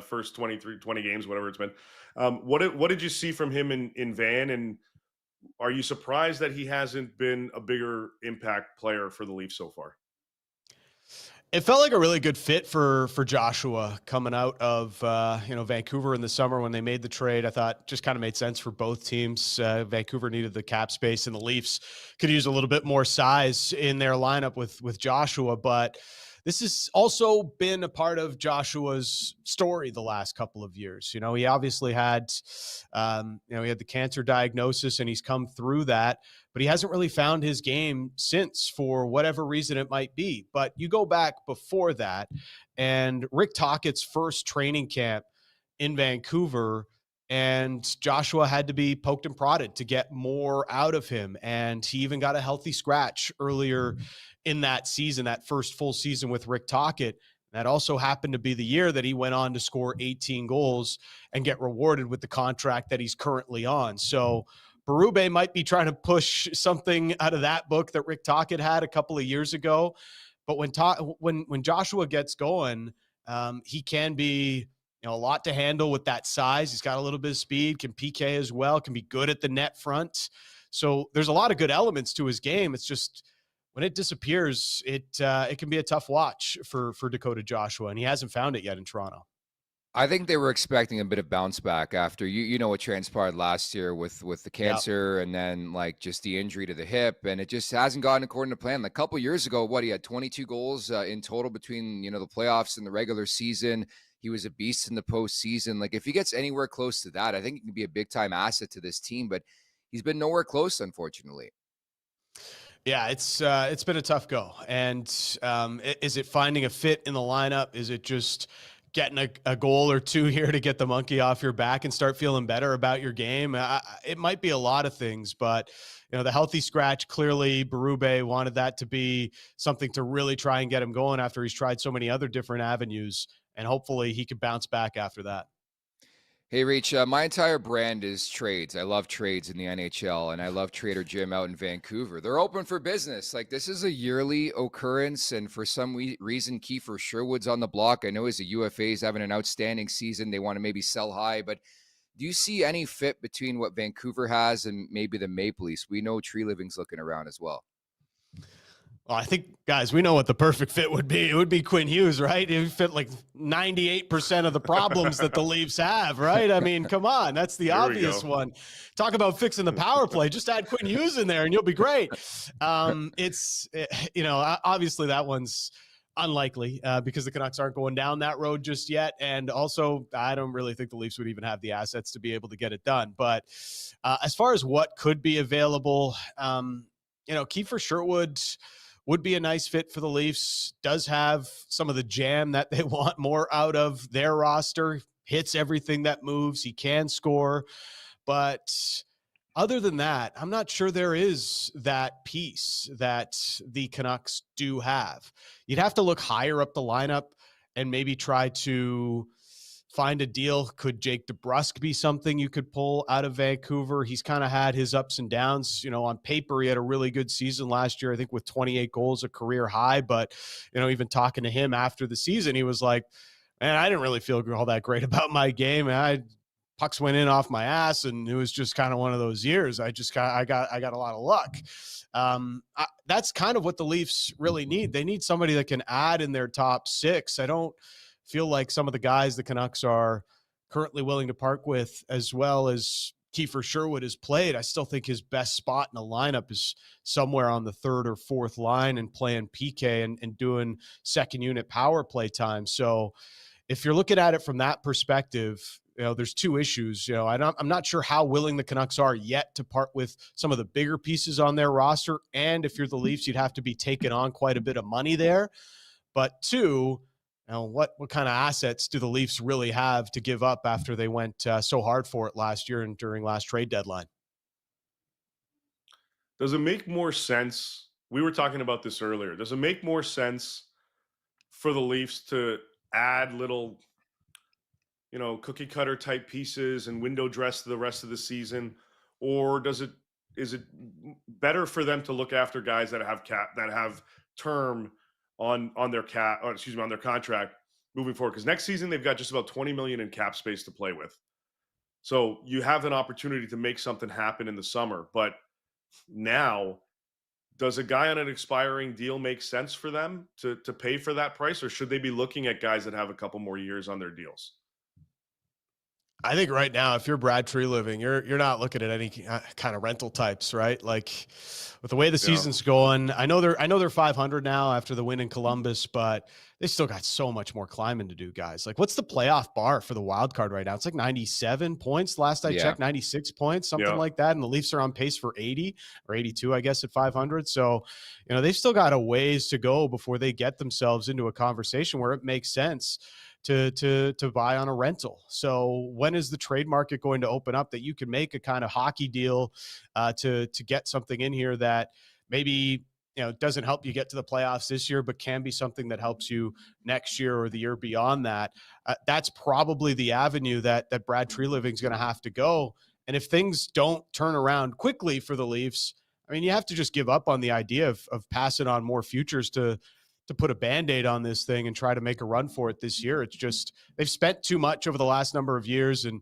first 20 games, whatever it's been. What did you see from him in Van, and are you surprised that he hasn't been a bigger impact player for the Leafs so far? It felt like a really good fit for Joshua coming out of Vancouver in the summer when they made the trade. I thought just kind of made sense for both teams. Vancouver needed the cap space, and the Leafs could use a little bit more size in their lineup with Joshua. But this has also been a part of Joshua's story the last couple of years. You know, he obviously had, he had the cancer diagnosis, and he's come through that, but he hasn't really found his game since, for whatever reason it might be. But you go back before that, and Rick Tocchet's first training camp in Vancouver, and Joshua had to be poked and prodded to get more out of him. And he even got a healthy scratch earlier in that season, that first full season with Rick Tocchet. That also happened to be the year that he went on to score 18 goals and get rewarded with the contract that he's currently on. So Berube might be trying to push something out of that book that Rick Tocchet had a couple of years ago. But when Joshua gets going, he can be a lot to handle with that size. He's got a little bit of speed, can PK as well, can be good at the net front. So there's a lot of good elements to his game. It's just when it disappears, it can be a tough watch for Dakota Joshua, and he hasn't found it yet in Toronto. I think they were expecting a bit of bounce back after you know what transpired last year with the cancer, and then like just the injury to the hip, and it just hasn't gotten according to plan. Like a couple years ago, he had 22 goals in total between the playoffs and the regular season. He was a beast in the postseason. Like if he gets anywhere close to that, I think he can be a big time asset to this team. But he's been nowhere close, unfortunately. Yeah, it's been a tough go. And is it finding a fit in the lineup? Is it just getting a goal or two here to get the monkey off your back and start feeling better about your game? It might be a lot of things, but the healthy scratch, clearly Berube wanted that to be something to really try and get him going after he's tried so many other different avenues, and hopefully he could bounce back after that. Hey, Reach, my entire brand is trades. I love trades in the NHL, and I love Trader Jim out in Vancouver. They're open for business. Like, this is a yearly occurrence, and for some reason, Kiefer Sherwood's on the block. I know he's a UFA. He's having an outstanding season. They want to maybe sell high, but do you see any fit between what Vancouver has and maybe the Maple Leafs? We know Tree Living's looking around as well. Well, I think, guys, we know what the perfect fit would be. It would be Quinn Hughes, right? It would fit like 98% of the problems that the Leafs have, right? I mean, come on. That's the obvious one. Talk about fixing the power play. Just add Quinn Hughes in there and you'll be great. Obviously that one's unlikely because the Canucks aren't going down that road just yet. And also, I don't really think the Leafs would even have the assets to be able to get it done. But as far as what could be available, Kiefer Sherwood would be a nice fit for the Leafs, does have some of the jam that they want more out of their roster, hits everything that moves, he can score. But other than that, I'm not sure there is that piece that the Canucks do have. You'd have to look higher up the lineup and maybe try to find a deal. Could Jake DeBrusk be something you could pull out of Vancouver? He's kind of had his ups and downs. On paper, he had a really good season last year, I think with 28 goals, a career high. But, even talking to him after the season, he was like, man, I didn't really feel all that great about my game. Pucks went in off my ass, and it was just kind of one of those years. I got a lot of luck. That's kind of what the Leafs really need. They need somebody that can add in their top six. I don't feel like some of the guys the Canucks are currently willing to part with, as well as Kiefer Sherwood has played. I still think his best spot in the lineup is somewhere on the third or fourth line and playing PK and doing second unit power play time. So if you're looking at it from that perspective, there's two issues. I'm not sure how willing the Canucks are yet to part with some of the bigger pieces on their roster. And if you're the Leafs, you'd have to be taking on quite a bit of money there. But two, what kind of assets do the Leafs really have to give up after they went so hard for it last year and during last trade deadline? Does it make more sense? We were talking about this earlier. Does it make more sense for the Leafs to add little, cookie cutter type pieces and window dress the rest of the season? Or does it is it better for them to look after guys that have term on their on their contract moving forward? Because next season they've got just about 20 million in cap space to play with. So you have an opportunity to make something happen in the summer. But now, does a guy on an expiring deal make sense for them to pay for that price, or should they be looking at guys that have a couple more years on their deals? I think right now, if you're Brad Treliving, you're not looking at any kind of rental types, right? Like with the way the season's going, I know they're 500 now after the win in Columbus, but they still got so much more climbing to do, guys. Like, what's the playoff bar for the wild card right now? It's like 97 points. Last I checked, 96 points, something like that. And the Leafs are on pace for 80 or 82, I guess, at 500. So, they've still got a ways to go before they get themselves into a conversation where it makes sense to buy on a rental. So when is the trade market going to open up that you can make a kind of hockey deal to get something in here that maybe doesn't help you get to the playoffs this year, but can be something that helps you next year or the year beyond that? That's probably the avenue that Brad Treliving is going to have to go. And if things don't turn around quickly for the Leafs, I mean, you have to just give up on the idea of passing on more futures to put a Band-Aid on this thing and try to make a run for it this year. It's just, they've spent too much over the last number of years, and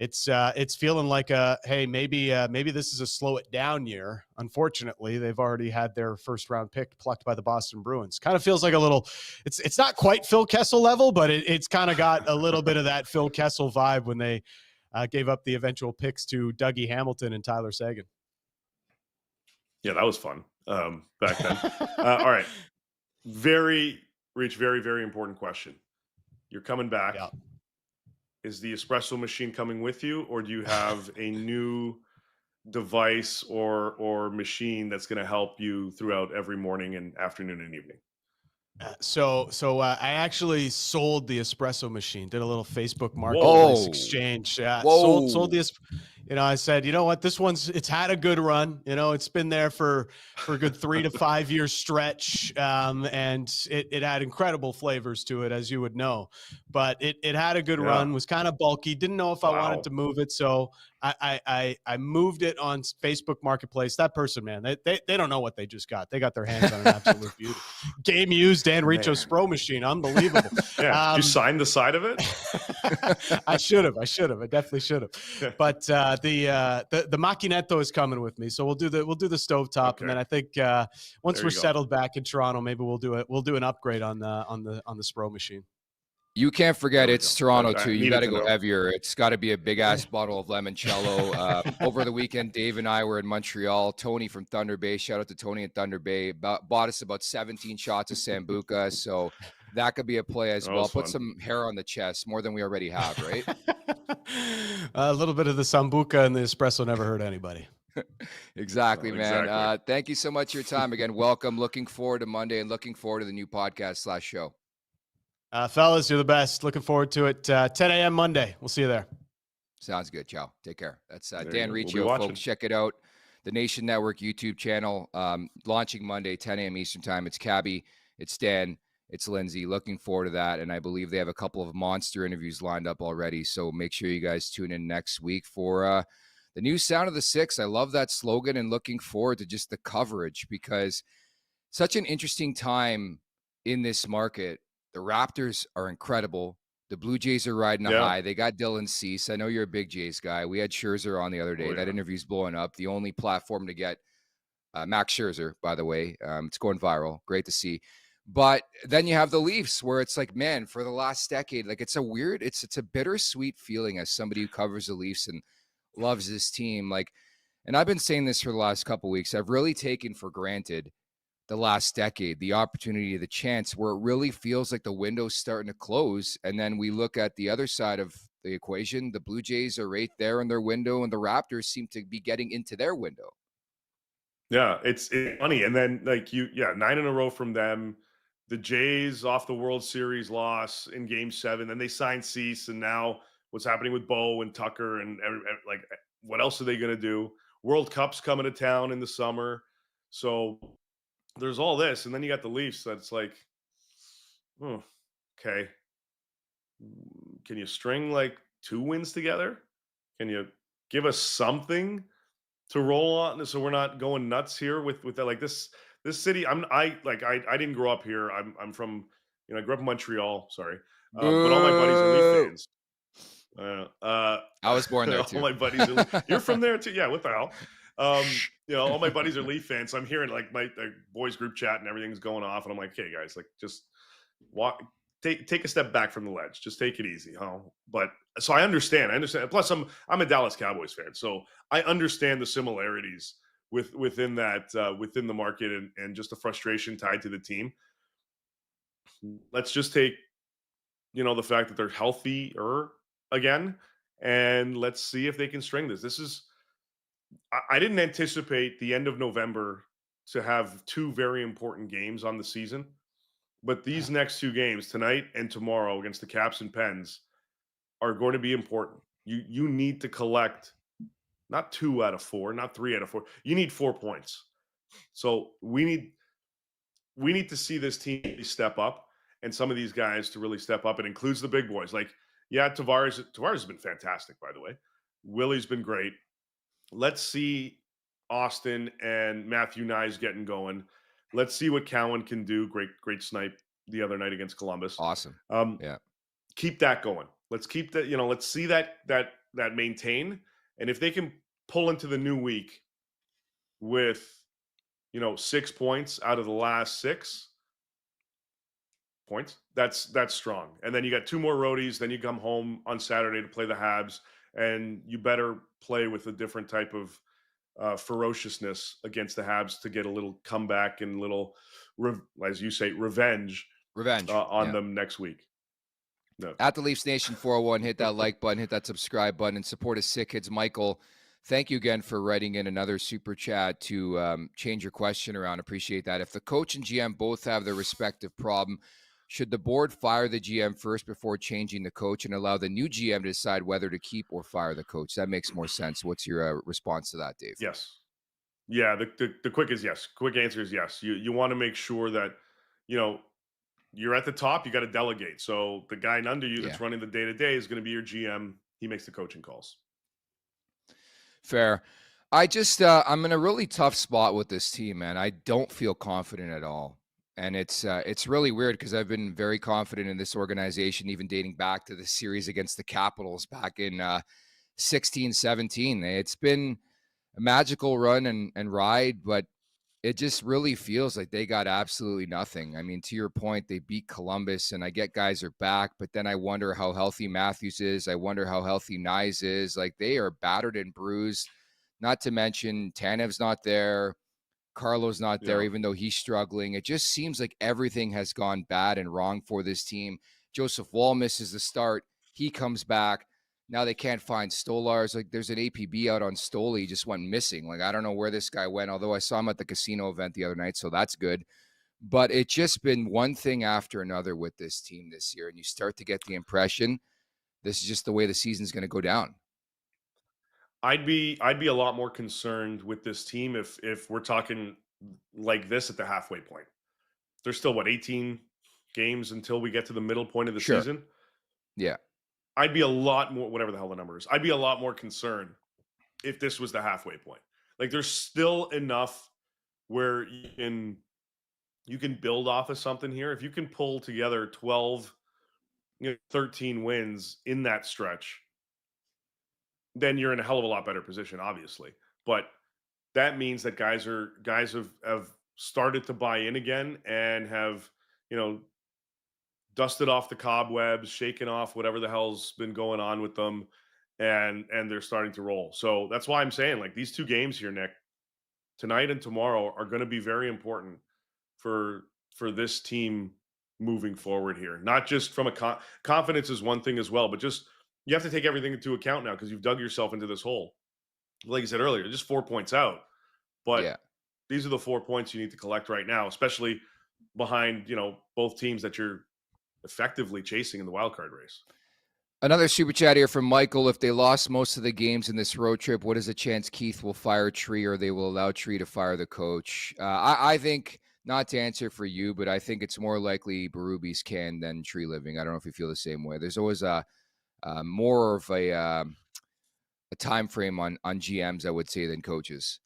it's feeling like hey, maybe this is a slow it down year. Unfortunately, they've already had their first round pick plucked by the Boston Bruins. Kind of feels like a little, it's not quite Phil Kessel level, but it's kind of got a little bit of that Phil Kessel vibe when they gave up the eventual picks to Dougie Hamilton and Tyler Seguin. Yeah, that was fun back then. All right. Very, very important question. You're coming back. Yeah. Is the espresso machine coming with you, or do you have a new device or machine that's going to help you throughout every morning and afternoon and evening? So I actually sold the espresso machine, did a little Facebook marketplace exchange. Sold this. I said, you know what, it's had a good run. It's been there for a good 3 to 5 year stretch. And it had incredible flavors to it, as you would know, but it had a good run, was kind of bulky. Didn't know if I wanted to move it. So I moved it on Facebook Marketplace. That person, man, they don't know what they just got. They got their hands on an absolute beauty. Game used Dan Riccio Spro machine. Unbelievable. Yeah. You signed the side of it? I should have. I definitely should have. But the Macchinetto is coming with me. So we'll do the stovetop. And then I think once we're settled back in Toronto, maybe we'll do an upgrade on the Spro machine. You can't forget it's Toronto too. You got to go heavier. It's got to be a big ass bottle of limoncello. Over the weekend, Dave and I were in Montreal. Tony from Thunder Bay, shout out to Tony at Thunder Bay, bought us about 17 shots of Sambuca. So that could be a play as well. Put some hair on the chest, more than we already have, right? A little bit of the Sambuca and the espresso never hurt anybody. Exactly, man. Thank you so much for your time again. Welcome. Looking forward to Monday and looking forward to the new podcast/show. Fellas, you're the best. Looking forward to it. 10 a.m. Monday. We'll see you there. Sounds good. Ciao. Take care. That's Dan Riccio, folks. Check it out. The Nation Network YouTube channel, launching Monday, 10 a.m. Eastern time. It's Cabby. It's Dan. It's Lindsay. Looking forward to that. And I believe they have a couple of monster interviews lined up already. So make sure you guys tune in next week for the new Sound of the Six. I love that slogan and looking forward to just the coverage, because such an interesting time in this market. The Raptors are incredible. The Blue Jays are riding a high. They got Dylan Cease. I know you're a big Jays guy. We had Scherzer on the other day. That interview's blowing up. The only platform to get Max Scherzer, by the way. It's going viral. Great to see. But then you have the Leafs, where it's like, man, for the last decade, like it's a bittersweet feeling as somebody who covers the Leafs and loves this team. Like, and I've been saying this for the last couple of weeks. I've really taken for granted the last decade, the opportunity, the chance, where it really feels like the window's starting to close. And then we look at the other side of the equation. The Blue Jays are right there in their window, and the Raptors seem to be getting into their window. Yeah, it's funny. And then 9 in a row from them. The Jays off the World Series loss in Game 7. Then they signed Cease, and now what's happening with Bo and Tucker, and what else are they going to do? World Cup's coming to town in the summer. So there's all this, and then you got the Leafs. That's like, okay. Can you string 2 wins together? Can you give us something? to roll on, so we're not going nuts here with that. Like this city, I didn't grow up here. I'm from, I grew up in Montreal. Sorry, but all my buddies are Leaf Boo! fans. I was born there all too. my buddies are. You're from there too? Yeah. What the hell? All my buddies are Leaf fans, so I'm hearing like my boys group chat and everything's going off, and I'm like, hey guys, like just walk. Take a step back from the ledge. Just take it easy, huh? But so I understand. Plus, I'm a Dallas Cowboys fan, so I understand the similarities within the market and just the frustration tied to the team. Let's just take the fact that they're healthier again, and let's see if they can string this. I didn't anticipate the end of November to have two very important games on the season. But these next two games, tonight and tomorrow, against the Caps and Pens, are going to be important. You need to collect not 2 out of 4, not 3 out of 4. You need 4 points. So we need to see this team step up, and some of these guys to really step up. It includes the big boys. Like, yeah, Tavares has been fantastic, by the way. Willie's been great. Let's see Austin and Matthew Nyes getting going. Let's see what Cowan can do. Great snipe the other night against Columbus. Awesome. Yeah. Keep that going. Let's keep that, let's see that maintain. And if they can pull into the new week with, 6 points out of the last 6 points, that's strong. And then you got 2 more roadies. Then you come home on Saturday to play the Habs, and you better play with a different type of ferociousness against the Habs to get a little comeback and little, as you say, revenge on them next week. No. At the Leafs Nation 401, hit that like button, hit that subscribe button, and support his sick kids. Michael, thank you again for writing in another super chat to change your question around. Appreciate that. If the coach and GM both have their respective problem, should the board fire the GM first before changing the coach and allow the new GM to decide whether to keep or fire the coach? That makes more sense. What's your response to that, Dave? Yes. Yeah, the quick is yes. Quick answer is yes. You want to make sure that, you're at the top, you got to delegate. So the guy under you that's running the day-to-day is going to be your GM. He makes the coaching calls. Fair. I'm in a really tough spot with this team, man. I don't feel confident at all. And it's really weird because I've been very confident in this organization, even dating back to the series against the Capitals back in 16-17. It's been a magical run and ride, but it just really feels like they got absolutely nothing. I mean, to your point, they beat Columbus, and I get guys are back, but then I wonder how healthy Matthews is. I wonder how healthy Nyes is. Like, they are battered and bruised, not to mention Tanev's not there. Carlo's not there, even though he's struggling. It just seems like everything has gone bad and wrong for this team. Joseph Wall misses the start. He comes back. Now they can't find Stolarz. Like, there's an APB out on Stoli. He just went missing. Like, I don't know where this guy went, although I saw him at the casino event the other night, so that's good. But it's just been one thing after another with this team this year, and you start to get the impression this is just the way the season's going to go down. I'd be a lot more concerned with this team if we're talking like this at the halfway point. There's still 18 games until we get to the middle point of the season. Yeah. I'd be a lot more, whatever the hell the number is, I'd be a lot more concerned if this was the halfway point. Like, there's still enough where you can build off of something here. If you can pull together 12, 13 wins in that stretch, then you're in a hell of a lot better position, obviously. But that means that guys have started to buy in again and have, dusted off the cobwebs, shaken off whatever the hell's been going on with them, and they're starting to roll. So that's why I'm saying, like, these 2 games here, Nick, tonight and tomorrow, are going to be very important for this team moving forward here. Not just from a confidence is one thing as well, but just you have to take everything into account now because you've dug yourself into this hole. Like I said earlier, just 4 points out. But these are the 4 points you need to collect right now, especially behind, both teams that you're effectively chasing in the wild card race. Another super chat here from Michael. If they lost most of the games in this road trip, what is the chance Keith will fire Tree or they will allow Tree to fire the coach? I think, not to answer for you, but I think it's more likely Berube's can than Tree living. I don't know if you feel the same way. There's always more of a time frame on GMs, I would say, than coaches.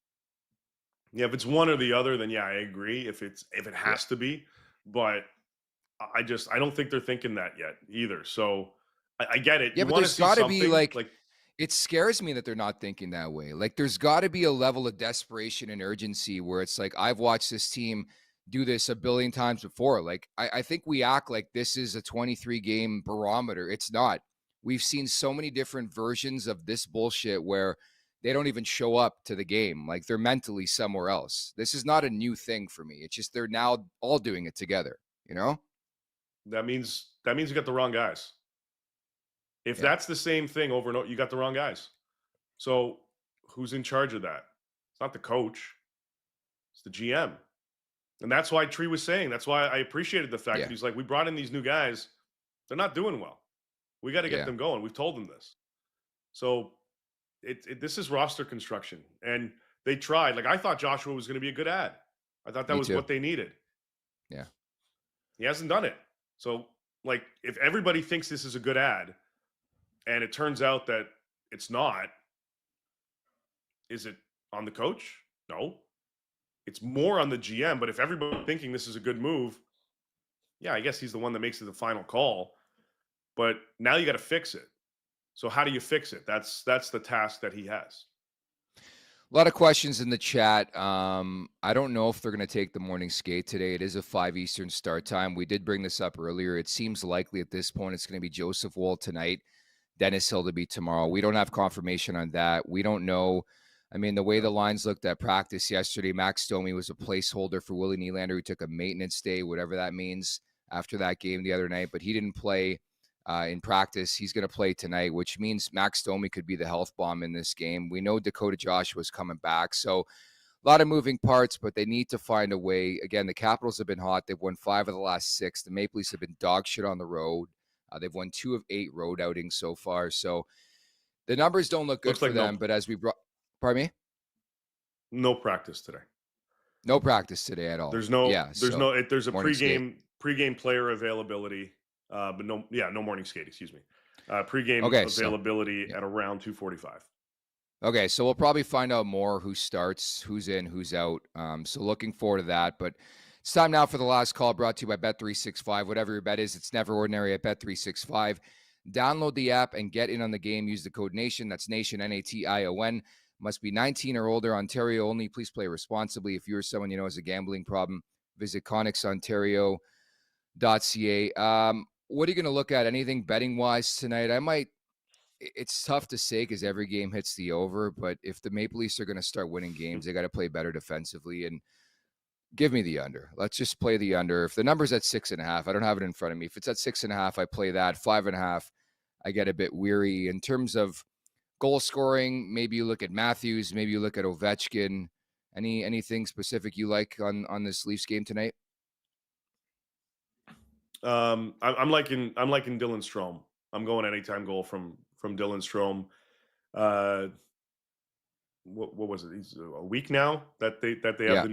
Yeah, if it's one or the other, then yeah, I agree. If it has to be, but I don't think they're thinking that yet either. So I get it. Yeah, You but want to there's see got to something be like it scares me that they're not thinking that way. Like there's got to be a level of desperation and urgency where it's like, I've watched this team do this a billion times before. Like I think we act like this is a 23 game barometer. It's not. We've seen so many different versions of this bullshit where they don't even show up to the game. Like they're mentally somewhere else. This is not a new thing for me. It's just they're now all doing it together, you know? that means you got the wrong guys. If that's the same thing over and over, you got the wrong guys. So who's in charge of that? It's not the coach. It's the GM. And that's why Tree was saying, that's why I appreciated the fact that he's like, we brought in these new guys. They're not doing well. We got to get them going. We've told them this. So this is roster construction. And they tried. Like I thought Joshua was going to be a good ad. I thought that was what they needed. Yeah. He hasn't done it. So like if everybody thinks this is a good ad and it turns out that it's not, is it on the coach? No. It's more on the GM, but if everybody's thinking this is a good move, yeah, I guess he's the one that makes it the final call. But now you got to fix it. So how do you fix it? That's the task that he has. A lot of questions in the chat. I don't know if they're going to take the morning skate today. It is a 5 Eastern start time. We did bring this up earlier. It seems likely at this point it's going to be Joseph Woll tonight, Dennis Hill to be tomorrow. We don't have confirmation on that. We don't know. I mean, the way the lines looked at practice yesterday, Max Domi was a placeholder for Willie Nylander, who took a maintenance day, whatever that means, after that game the other night. But he didn't play in practice. He's going to play tonight, which means Max Domi could be the health bomb in this game. We know Dakota Joshua's coming back. So a lot of moving parts, but they need to find a way. Again, the Capitals have been hot. They've won 5 of the last 6. The Maple Leafs have been dog shit on the road. They've won 2 of 8 road outings so far. So the numbers don't look good for them. But as we brought, pardon me? No practice today. No practice today at all. There's a pregame player availability, but no morning skate, excuse me. Pregame availability at around 2:45. Okay, so we'll probably find out more who starts, who's in, who's out. So looking forward to that. But it's time now for the last call, brought to you by Bet365. Whatever your bet is, it's never ordinary at Bet365. Download the app and get in on the game. Use the code NATION. That's NATION, N-A-T-I-O-N. Must be 19 or older, Ontario only. Please play responsibly. If you or someone you know has a gambling problem, visit ConnexOntario.ca. What are you going to look at? Anything betting-wise tonight? It's tough to say because every game hits the over, but if the Maple Leafs are going to start winning games, they got to play better defensively, and give me the under. Let's just play the under. If the number's at 6.5, I don't have it in front of me. If it's at 6.5, I play that. 5.5, I get a bit weary. In terms of goal scoring, maybe you look at Matthews, maybe you look at Ovechkin. Anything specific you like on this Leafs game tonight? I'm liking Dylan Strome. I'm going anytime goal from Dylan Strome. What was it? He's a week now that they have the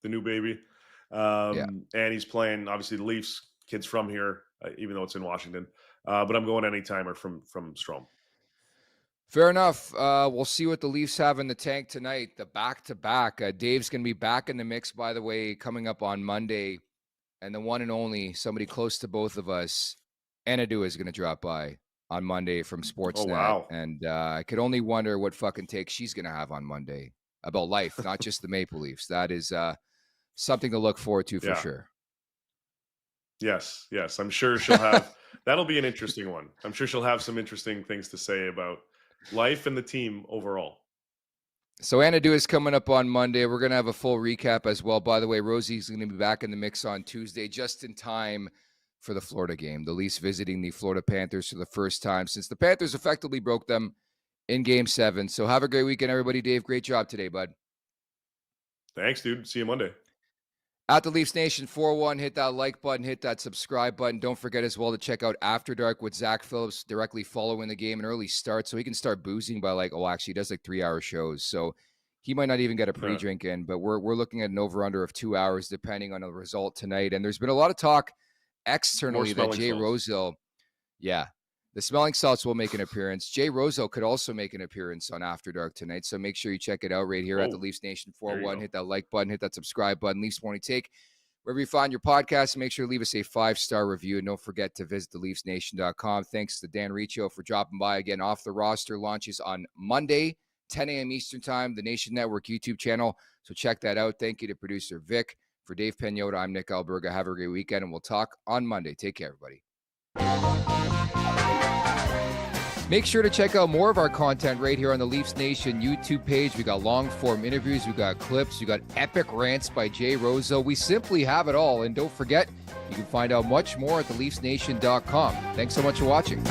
new baby. And he's playing obviously the Leafs. Kid's from here, even though it's in Washington. But I'm going anytimer from Strome. Fair enough. We'll see what the Leafs have in the tank tonight. The back-to-back. Dave's going to be back in the mix, by the way, coming up on Monday. And the one and only, somebody close to both of us, Anadu is going to drop by on Monday from Sportsnet. Oh, wow. And I could only wonder what fucking take she's going to have on Monday about life, not just the Maple Leafs. That is something to look forward to for sure. Yes. I'm sure she'll have – that'll be an interesting one. I'm sure she'll have some interesting things to say about life and the team overall. So Anadu is coming up on Monday. We're going to have a full recap as well. By the way, Rosie's going to be back in the mix on Tuesday, just in time for the Florida game. The Leafs visiting the Florida Panthers for the first time since the Panthers effectively broke them in Game 7. So have a great weekend, everybody. Dave, great job today, bud. Thanks, dude. See you Monday. At the Leafs Nation 4-1, hit that like button, hit that subscribe button. Don't forget as well to check out After Dark with Zach Phillips directly following the game, an early start, so he can start boozing by he does 3-hour shows. So he might not even get a pre-drink in, but we're looking at an over-under of 2 hours depending on the result tonight. And there's been a lot of talk externally that Jay Rosehill, The Smelling Salts will make an appearance. Jay Rosehill could also make an appearance on After Dark tonight. So make sure you check it out right here at the Leafs Nation 401. Hit that like button, hit that subscribe button. Leafs Morning Take. Wherever you find your podcast, make sure to leave us a 5-star review. And don't forget to visit theleafsnation.com. Thanks to Dan Riccio for dropping by again. Off the Roster launches on Monday, 10 a.m. Eastern Time, the Nation Network YouTube channel. So check that out. Thank you to producer Vic. For Dave Pagnotta, I'm Nick Alberga. Have a great weekend, and we'll talk on Monday. Take care, everybody. Make sure to check out more of our content right here on the Leafs Nation YouTube page. We got long-form interviews. We got clips. We got epic rants by Jay Rosehill. We simply have it all. And don't forget, you can find out much more at theleafsnation.com. Thanks so much for watching.